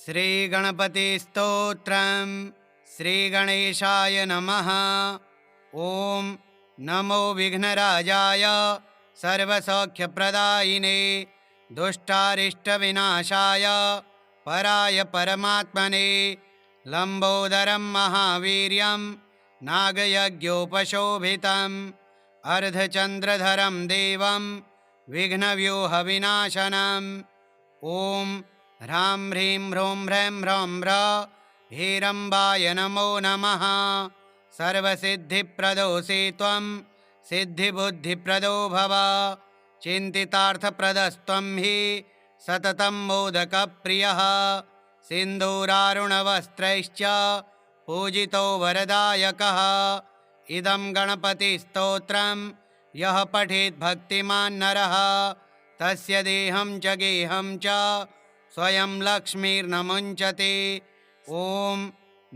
श्रीगणपतिस्तोत्रम् श्रीगणेशाय नमः। ॐ नमो विघ्नराजाय सर्वसौख्यप्रदायिने दुष्टारिष्टविनाशाय पराय परमात्मने लम्बोदरं महावीर्यं नागयज्ञोपशोभितम् अर्धचन्द्रधरं देवं विघ्नव्यूहविनाशनम्। ॐ ह्रां ह्रीं ह्रूं ह्रैं ह्रौं ह्र हीरम्बाय नमो नमः। सर्वसिद्धिप्रदोऽसि त्वं सिद्धिबुद्धिप्रदो भव। चिन्तितार्थप्रदस्त्वं हि सततं मोदकप्रियः। सिन्दूरारुणवस्त्रैश्च पूजितो वरदायकः। इदं गणपतिस्तोत्रं यः पठेत् भक्तिमान् नरः तस्य देहं च गेहं च स्वयं लक्ष्मीर्न मुञ्चति। ॐ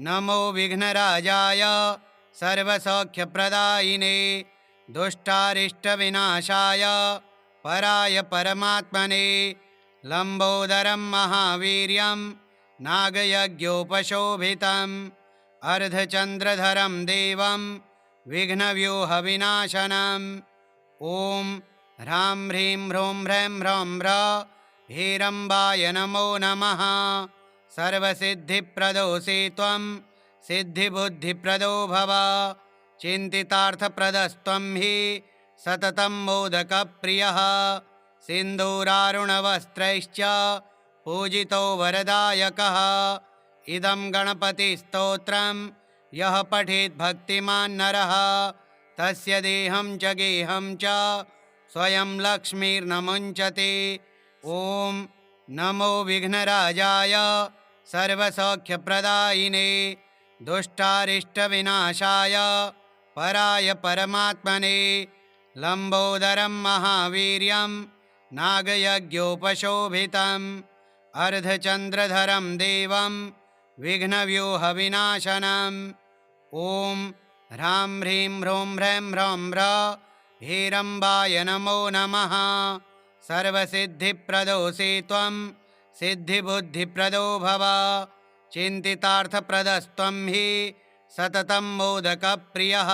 नमो विघ्नराजाय सर्वसौख्यप्रदायिने दुष्टारिष्टविनाशाय पराय परमात्मने लम्बोदरं महावीर्यं नागयज्ञोपशोभितम् अर्धचन्द्रधरं देवं विघ्नव्यूहविनाशनम्। ॐ ह्रां ह्रीं ह्रूं ह्रैं ह्रौं ह्र हीरम्बाय नमो नमः। सर्वसिद्धिप्रदोऽसि त्वं सिद्धिबुद्धिप्रदो भव। चिन्तितार्थप्रदस्त्वं हि सततं मोदकप्रियः। सिन्दूरारुणवस्त्रैश्च पूजितो वरदायकः। इदं गणपतिस्तोत्रं यः पठेत् भक्तिमान् नरः तस्य देहं च गेहं च स्वयं लक्ष्मीर्न मुञ्चति। ॐ नमो विघ्नराजाय सर्वसौख्यप्रदायिने दुष्टारिष्टविनाशाय पराय परमात्मने लम्बोदरं महावीर्यं नागयज्ञोपशोभितम् अर्धचन्द्रधरं देवं विघ्नव्यूहविनाशनम्। ॐ ह्रां ह्रीं ह्रूं ह्रैं ह्रौं ह्र हीरम्बाय नमो नमः। सर्वसिद्धिप्रदोऽसि त्वं सिद्धिबुद्धिप्रदो भव। चिन्तितार्थप्रदस्त्वं हि सततं मोदकप्रियः।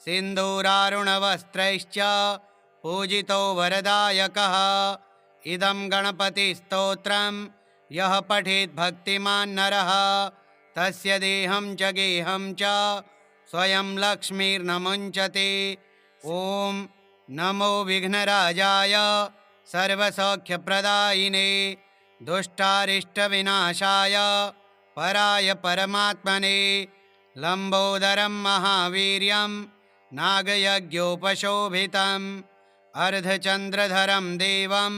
सिन्दूरारुणवस्त्रैश्च पूजितो वरदायकः। इदं गणपतिस्तोत्रं यः पठेत् भक्तिमान् नरः तस्य देहं च गेहं च स्वयं लक्ष्मीर्न मुञ्चति। ॐ नमो विघ्नराजाय सर्वसौख्यप्रदायिने दुष्टारिष्टविनाशाय पराय परमात्मने लम्बोदरं महावीर्यं नागयज्ञोपशोभितम् अर्धचन्द्रधरं देवं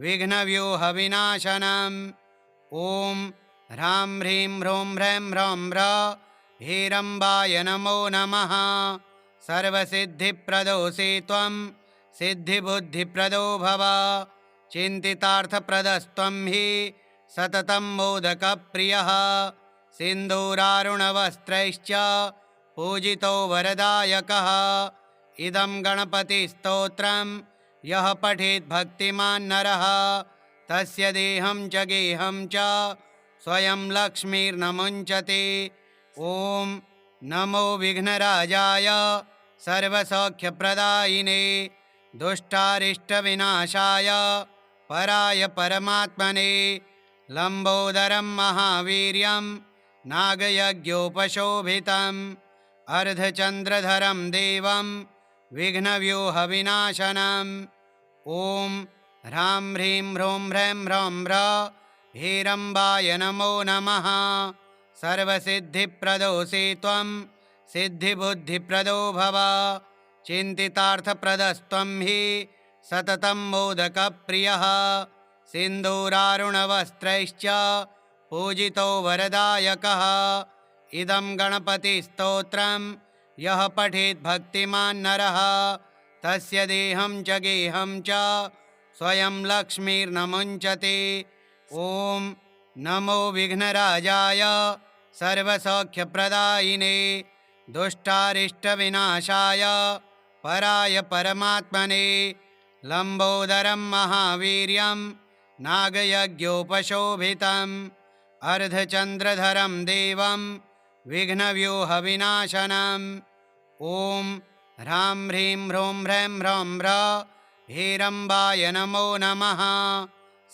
विघ्नव्यूहविनाशनम्। ॐ ह्रां ह्रीं ह्रूं ह्रैं ह्रौं ह्र हीरम्बाय नमो नमः। सर्वसिद्धिप्रदोऽसि त्वं सिद्धिबुद्धिप्रदो भव। चिन्तितार्थप्रदस्त्वं हि सततं मोदकप्रियः। सिन्दूरारुणवस्त्रैश्च पूजितो वरदायकः। इदं गणपतिस्तोत्रं यः पठेत् भक्तिमान् नरः तस्य देहं च गेहं च स्वयं लक्ष्मीर्न मुञ्चति। ॐ नमो विघ्नराजाय सर्वसौख्यप्रदायिने दुष्टारिष्टविनाशाय पराय परमात्मने लम्बोदरं महावीर्यं नागयज्ञोपशोभितम् अर्धचन्द्रधरं देवं विघ्नव्यूहविनाशनम्। ॐ ह्रां ह्रीं ह्रूं ह्रैं ह्रौं ह्र हीरम्बाय नमो नमः। सर्वसिद्धिप्रदोऽसि त्वं सिद्धिबुद्धिप्रदो भव। चिन्तितार्थप्रदस्त्वं हि सततं मोदकप्रियः। सिन्दूरारुणवस्त्रैश्च पूजितो वरदायकः। इदं गणपतिस्तोत्रं यः पठेत् भक्तिमान् नरः तस्य देहं च गेहं च स्वयं लक्ष्मीर्न मुञ्चति। ॐ नमो विघ्नराजाय सर्वसौख्यप्रदायिने दुष्टारिष्टविनाशाय पराय परमात्मने लम्बोदरं महावीर्यं नागयज्ञोपशोभितम् अर्धचन्द्रधरं देवं विघ्नव्यूहविनाशनम्। ॐ ह्रां ह्रीं ह्रूं ह्रैं ह्रौं ह्र हेरम्बाय नमो नमः।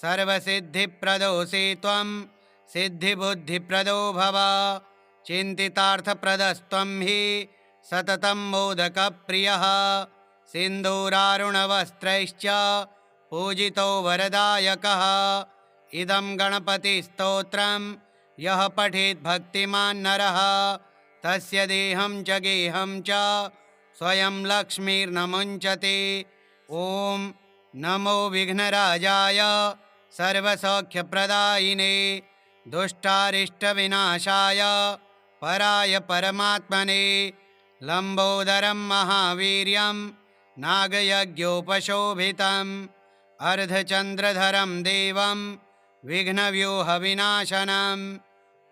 सर्वसिद्धिप्रदोऽसि त्वं सिद्धिबुद्धिप्रदो भव। चिन्तितार्थप्रदस्त्वं हि सततं मोदकप्रियः। सिन्दूरारुणवस्त्रैश्च पूजितो वरदायकः। इदं गणपतिस्तोत्रं यः पठेत् भक्तिमान् नरः तस्य देहं च गेहं च स्वयं लक्ष्मीर्न मुञ्चति। ॐ नमो विघ्नराजाय सर्वसौख्यप्रदायिने दुष्टारिष्टविनाशाय पराय परमात्मने। लम्बोदरं महावीर्यं नागयज्ञोपशोभितम् अर्धचन्द्रधरं देवं विघ्नव्यूहविनाशनम्।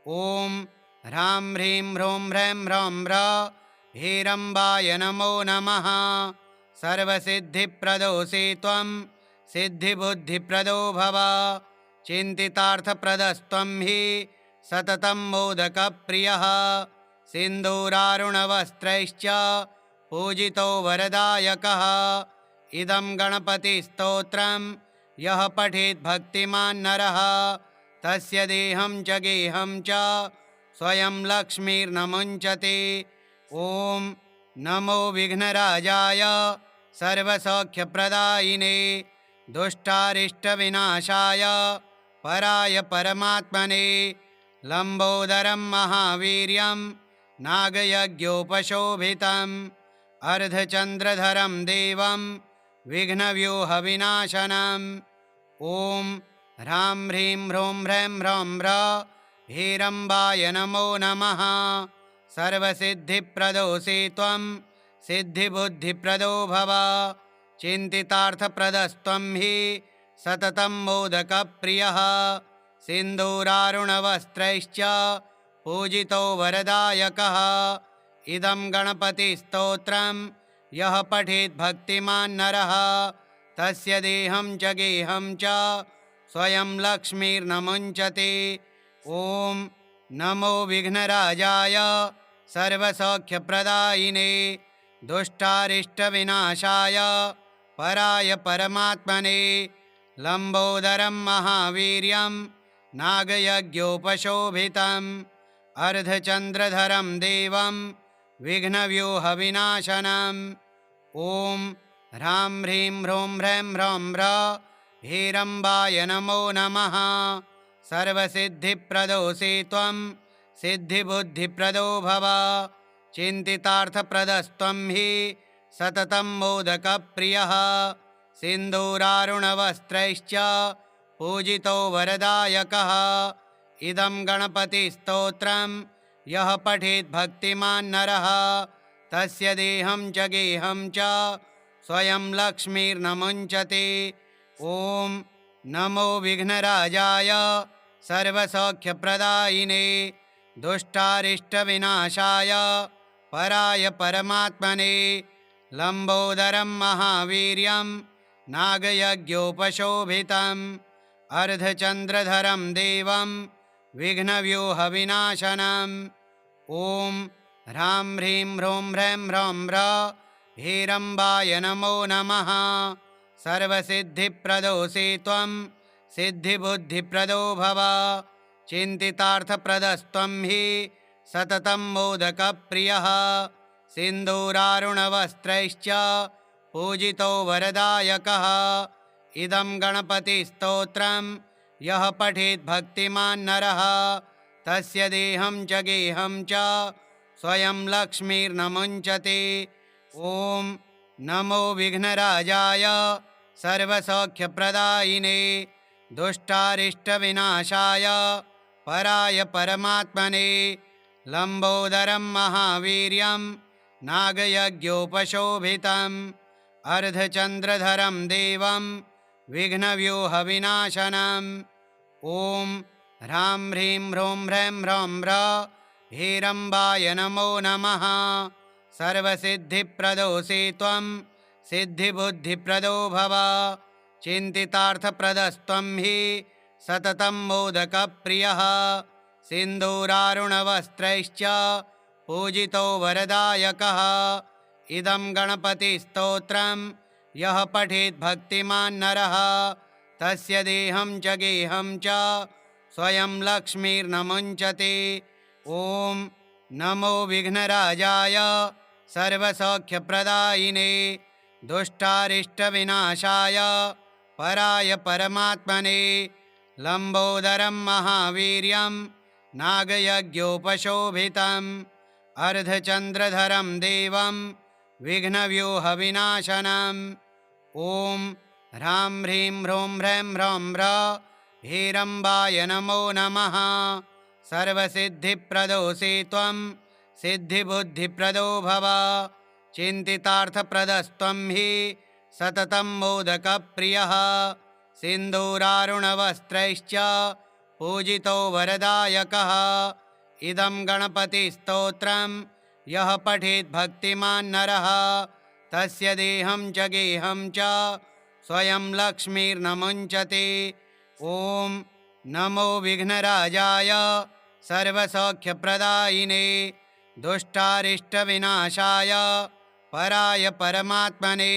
ॐ ह्रां ह्रीं ह्रूं ह्रैं ह्रौं ह्र हेरम्बाय नमो नमः। सर्वसिद्धिप्रदोऽसि त्वं सिद्धिबुद्धिप्रदो भव। चिन्तितार्थप्रदस्त्वं हि सततं मोदकप्रियः। सिन्दूरारुणवस्त्रैश्च पूजितो वरदायकः। इदं गणपतिस्तोत्रं यः पठेत् भक्तिमान् नरः तस्य देहं च गेहं च स्वयं लक्ष्मीर्न मुञ्चति। ॐ नमो विघ्नराजाय सर्वसौख्यप्रदायिने दुष्टारिष्टविनाशाय पराय परमात्मने। लम्बोदरं महावीर्यं नागयज्ञोपशोभितम् अर्धचन्द्रधरं देवं विघ्नव्यूहविनाशनम्। ॐ ह्रां ह्रीं ह्रूं ह्रैं ह्रौं ह्र हेरम्बाय नमो नमः। सर्वसिद्धिप्रदोऽसि त्वं सिद्धिबुद्धिप्रदो भव। चिन्तितार्थप्रदस्त्वं हि सततं मोदकप्रियः। सिन्दूरारुणवस्त्रैश्च पूजितो वरदायकः। इदं गणपतिस्तोत्रं यः पठेत् भक्तिमान् नरः तस्य देहं च गेहं च स्वयं लक्ष्मीर्न मुञ्चति। ॐ नमो विघ्नराजाय सर्वसौख्यप्रदायिने दुष्टारिष्टविनाशाय पराय परमात्मने। लम्बोदरं महावीर्यं नागयज्ञोपशोभितम् अर्धचन्द्रधरं देवं विघ्नव्यूहविनाशनम्। ॐ ह्रां ह्रीं ह्रूं ह्रैं ह्रौं ह्र हेरम्बाय नमो नमः। सर्वसिद्धिप्रदोऽसि त्वं सिद्धिबुद्धिप्रदो भव। चिन्तितार्थप्रदस्त्वं हि सततं मोदकप्रियः। सिन्दूरारुणवस्त्रैश्च पूजितो वरदायकः। इदं गणपतिस्तोत्रं यः पठेत् भक्तिमान् नरः तस्य देहं च गेहं च स्वयं लक्ष्मीर्न मुञ्चति। ॐ नमो विघ्नराजाय सर्वसौख्यप्रदायिने दुष्टारिष्टविनाशाय पराय परमात्मने। लम्बोदरं महावीर्यं नागयज्ञोपशोभितम् अर्धचन्द्रधरं देवं विघ्नव्यूहविनाशनम्। ॐ ह्रां ह्रीं ह्रूं ह्रैं ह्रौं ह्र हेरम्बाय नमो नमः। सर्वसिद्धिप्रदोऽसि त्वं सिद्धिबुद्धिप्रदो भव। चिन्तितार्थप्रदस्त्वं हि सततं मोदकप्रियः। सिन्दूरारुणवस्त्रैश्च पूजितो वरदायकः। इदं गणपतिस्तोत्रं यः पठेत् भक्तिमान् नरः तस्य देहं च गेहं च स्वयं लक्ष्मीर्न मुञ्चति। ॐ नमो विघ्नराजाय सर्वसौख्यप्रदायिने दुष्टारिष्टविनाशाय पराय परमात्मने। लम्बोदरं महावीर्यं नागयज्ञोपशोभितम् अर्धचन्द्रधरं देवं विघ्नव्यूहविनाशनम्। ॐ ह्रां ह्रीं ह्रूं ह्रैं ह्रौं ह्र हेरम्बाय नमो नमः। सर्वसिद्धिप्रदोऽसि त्वं सिद्धिबुद्धिप्रदो भव। चिन्तितार्थप्रदस्त्वं हि सततं मोदकप्रियः सिन्दूरारुणवस्त्रैश्च पूजितो वरदायकः इदं गणपतिस्तोत्रं यः पठेत् भक्तिमान् नरः तस्य देहं च गेहं च स्वयं लक्ष्मीर्न मुञ्चति। ॐ नमो विघ्नराजाय सर्वसौख्यप्रदायिने दुष्टारिष्टविनाशाय पराय परमात्मने लम्बोदरं महावीर्यं नागयज्ञोपशोभितम् अर्धचन्द्रधरं देवं विघ्नव्यूहविनाशनम्। ॐ ह्रां ह्रीं ह्रूं ह्रैं ह्रौं ह्र हीरम्बाय नमो नमः। सर्वसिद्धिप्रदोऽसि त्वं सिद्धिबुद्धिप्रदो भव चिन्तितार्थप्रदस्त्वं हि सततं मोदकप्रियः सिन्दूरारुणवस्त्रैश्च पूजितो वरदायकः इदं गणपतिस्तोत्रं यः पठेत् भक्तिमान् नरः तस्य देहं च गेहं च स्वयं लक्ष्मीर्न मुञ्चति। ॐ नमो विघ्नराजाय सर्वसौख्यप्रदायिने दुष्टारिष्टविनाशाय पराय परमात्मने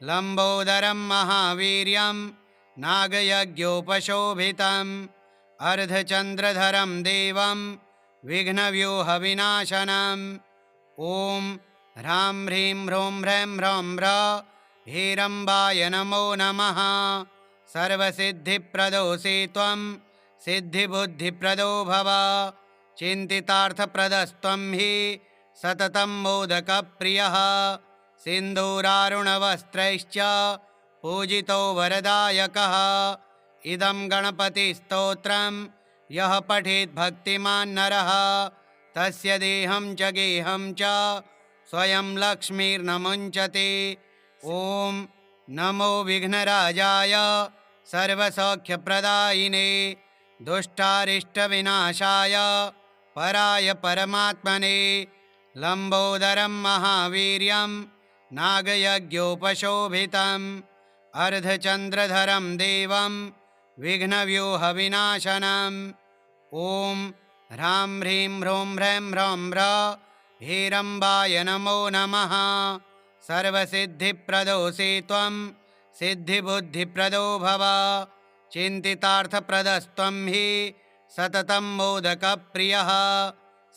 लम्बोदरं महावीर्यं नागयज्ञोपशोभितम् अर्धचन्द्रधरं देवं विघ्नव्यूहविनाशनम्। ॐ ह्रां ह्रीं ह्रूं ह्रैं ह्रौं ह्र हीरम्बाय नमो नमः। सर्वसिद्धिप्रदोऽसि त्वं सिद्धिबुद्धिप्रदो भव चिन्तितार्थप्रदस्त्वं हि सततं मोदकप्रियः सिन्दूरारुणवस्त्रैश्च पूजितो वरदायकः इदं गणपतिस्तोत्रं यः पठेत् भक्तिमान् नरः तस्य देहं च गेहं च स्वयं लक्ष्मीर्न मुञ्चति। ॐ नमो विघ्नराजाय सर्वसौख्यप्रदायिने दुष्टारिष्टविनाशाय पराय परमात्मने लम्बोदरं महावीर्यं नागयज्ञोपशोभितम् अर्धचन्द्रधरं देवं विघ्नव्यूहविनाशनम्। ॐ ह्रां ह्रीं ह्रूं ह्रैं ह्रौं ह्र हीरम्बाय नमो नमः। सर्वसिद्धिप्रदोऽसि त्वं सिद्धिबुद्धिप्रदो भव चिन्तितार्थप्रदस्त्वं हि सततं मोदकप्रियः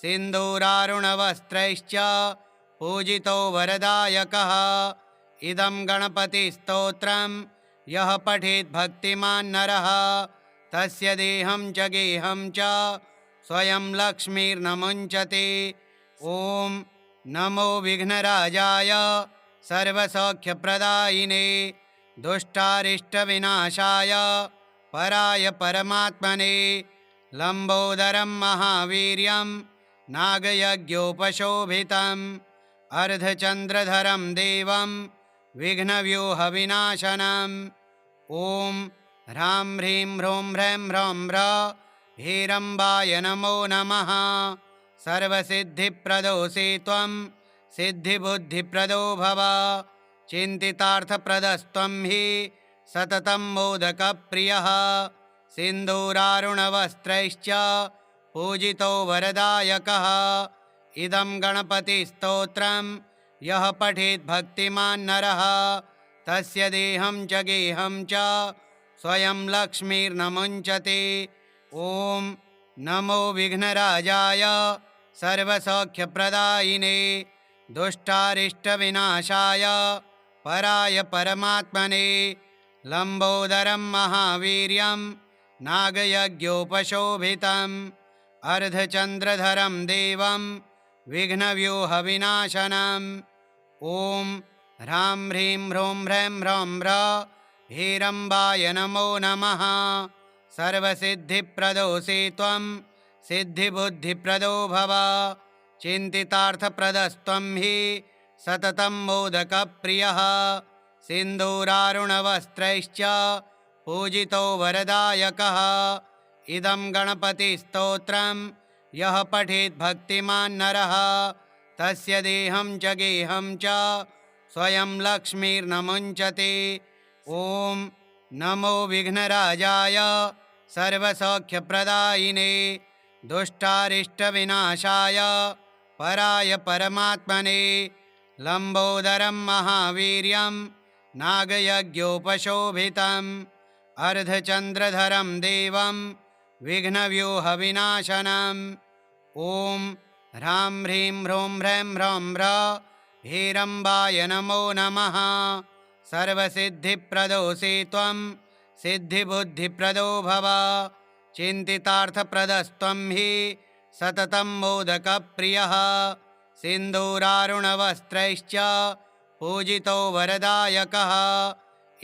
सिन्दूरारुणवस्त्रैश्च पूजितो वरदायकः इदं गणपतिस्तोत्रं यः पठेत् भक्तिमान् नरः तस्य देहं च गेहं च स्वयं लक्ष्मीर्न मुञ्चति। ॐ नमो विघ्नराजाय सर्वसौख्यप्रदायिने दुष्टारिष्टविनाशाय पराय परमात्मने लम्बोदरं महावीर्यं नागयज्ञोपशोभितम् अर्धचन्द्रधरं देवं विघ्नव्यूहविनाशनम्। ॐ ह्रां ह्रीं ह्रूं ह्रैं ह्रौं ह्र हीरम्बाय नमो नमः। सर्वसिद्धिप्रदोऽसि त्वं सिद्धिबुद्धिप्रदो भव चिन्तितार्थप्रदस्त्वं हि सततं मोदकप्रियः सिन्दूरारुणवस्त्रैश्च पूजितो वरदायकः इदं गणपतिस्तोत्रं यः पठेत् भक्तिमान् नरः तस्य देहं च गेहं च स्वयं लक्ष्मीर्न मुञ्चति। ॐ नमो विघ्नराजाय सर्वसौख्यप्रदायिने दुष्टारिष्टविनाशाय पराय परमात्मने लम्बोदरं महावीर्यं नागयज्ञोपशोभितम् अर्धचन्द्रधरं देवं विघ्नव्यूहविनाशनम्। ॐ ह्रां ह्रीं ह्रूं ह्रैं ह्रौं ह्र हीरम्बाय नमो नमः। सर्वसिद्धिप्रदोऽसि त्वं सिद्धिबुद्धिप्रदो भव चिन्तितार्थप्रदस्त्वं हि सततं मोदकप्रियः सिन्दूरारुणवस्त्रैश्च पूजितो वरदायकः इदं गणपतिस्तोत्रं यः पठेत् भक्तिमान् नरः तस्य देहं च गेहं च स्वयं लक्ष्मीर्न मुञ्चति। ॐ नमो विघ्नराजाय सर्वसौख्यप्रदायिने दुष्टारिष्टविनाशाय पराय परमात्मने लम्बोदरं महावीर्यं नागयज्ञोपशोभितम् अर्धचन्द्रधरं देवं विघ्नव्यूहविनाशनम् ॐ ह्रां ह्रीं ह्रूं ह्रैं ह्रौं ह्र हीरम्बाय नमो नमः। सर्वसिद्धिप्रदोऽसि त्वं सिद्धिबुद्धिप्रदो भव चिन्तितार्थप्रदस्त्वं हि सततं मोदकप्रियः सिन्दूरारुणवस्त्रैश्च पूजितो वरदायकः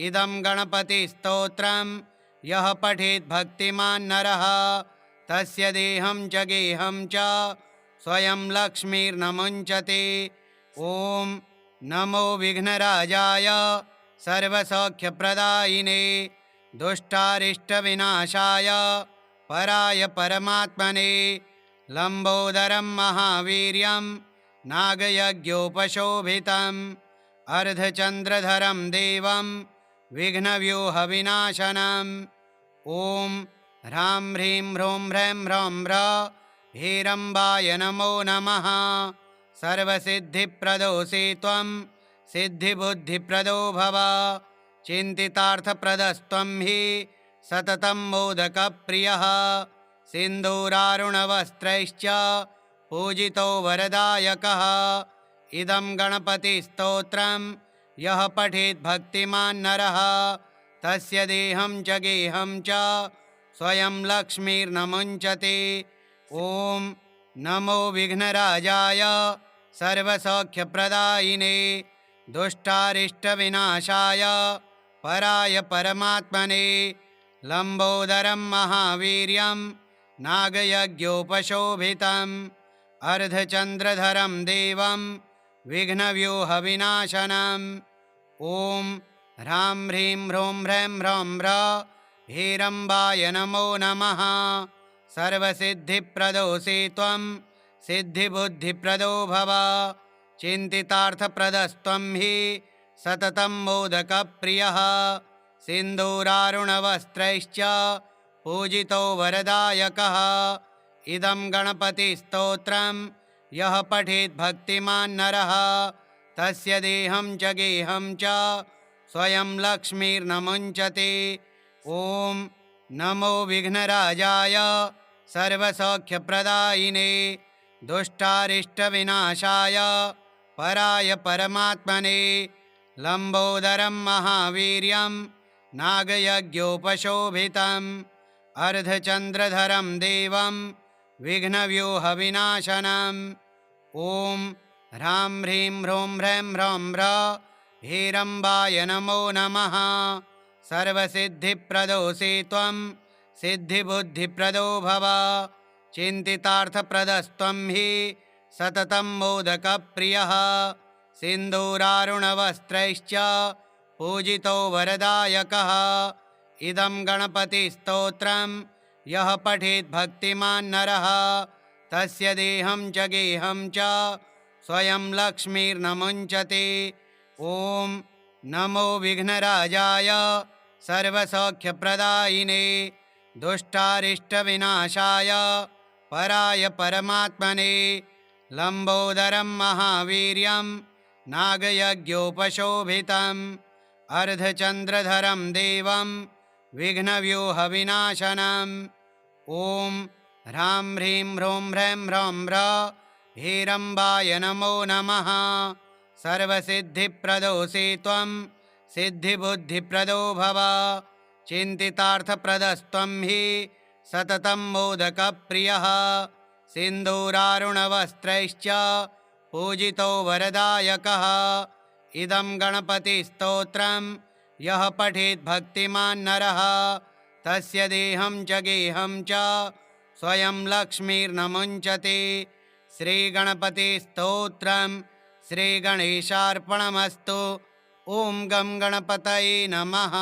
इदं गणपतिस्तोत्रं यः पठेत् भक्तिमान् नरः तस्य देहं च गेहं च स्वयं लक्ष्मीर्न मुञ्चति। ॐ नमो विघ्नराजाय सर्वसौख्यप्रदायिने दुष्टारिष्टविनाशाय पराय परमात्मने लम्बोदरं महावीर्यं नागयज्ञोपशोभितम् अर्धचन्द्रधरं देवं विघ्नव्यूहविनाशनम् ॐ ह्रां ह्रीं ह्रूं ह्रैं ह्रौं ह्र हीरम्बाय नमो नमः। सर्वसिद्धिप्रदोऽसि त्वं सिद्धिबुद्धिप्रदो भव चिन्तितार्थप्रदस्त्वं हि सततं मोदकप्रियः सिन्दूरारुणवस्त्रैश्च पूजितो वरदायकः इदं गणपतिस्तोत्रं यः पठेत् भक्तिमान् नरः तस्य देहं च गेहं च स्वयं लक्ष्मीर्न मुञ्चति। ॐ नमो विघ्नराजाय सर्वसौख्यप्रदायिने दुष्टारिष्टविनाशाय पराय परमात्मने लम्बोदरं महावीर्यं नागयज्ञोपशोभितम् अर्धचन्द्रधरं देवं विघ्नव्यूहविनाशनम् ॐ ह्रां ह्रीं ह्रूं ह्रैं ह्रौं ह्र हीरम्बाय नमो नमः। सर्वसिद्धिप्रदोऽसि त्वं सिद्धिबुद्धिप्रदो भव चिन्तितार्थप्रदस्त्वं हि सततं मोदकप्रियः सिन्दूरारुणवस्त्रैश्च पूजितो वरदायकः इदं गणपतिस्तोत्रं यः पठेत् भक्तिमान् नरः तस्य देहं च गेहं च स्वयं लक्ष्मीर्न मुञ्चति। ॐ नमो विघ्नराजाय सर्वसौख्यप्रदायिने दुष्टारिष्टविनाशाय पराय परमात्मने लम्बोदरं महावीर्यं नागयज्ञोपशोभितम् अर्धचन्द्रधरं देवं विघ्नव्यूहविनाशनम् ॐ ह्रां ह्रीं ह्रूं ह्रैं ह्रौं ह्र हीरम्बाय नमो नमः। सर्वसिद्धिप्रदोऽसि त्वं सिद्धिबुद्धिप्रदो भव चिन्तितार्थप्रदस्त्वं हि सततं मोदकप्रियः सिन्दूरारुणवस्त्रैश्च पूजितो वरदायकः इदं गणपतिस्तोत्रं यः पठेत् भक्तिमान् नरः तस्य देहं च गेहं च स्वयं लक्ष्मीर्न मुञ्चति। ॐ नमो विघ्नराजाय सर्वसौख्यप्रदायिने दुष्टारिष्टविनाशाय पराय परमात्मने लम्बोदरं महावीर्यं नागयज्ञोपशोभितम् अर्धचन्द्रधरं देवं विघ्नव्यूहविनाशनम् ॐ ह्रां ह्रीं ह्रूं ह्रैं ह्रौं ह्र हीरम्बाय नमो नमः। सर्वसिद्धिप्रदोऽसि त्वं सिद्धिबुद्धिप्रदो भव चिन्तितार्थप्रदस्त्वं हि सततं मोदकप्रियः सिन्दूरारुणवस्त्रैश्च पूजितो वरदायकः इदं गणपतिस्तोत्रं यः पठेत् भक्तिमान् नरः तस्य देहं च गेहं च स्वयं लक्ष्मीर्न मुञ्चति। श्रीगणपतिस्तोत्रम् श्रीगणेशार्पणमस्तु। ॐ गं गणपतये नमः।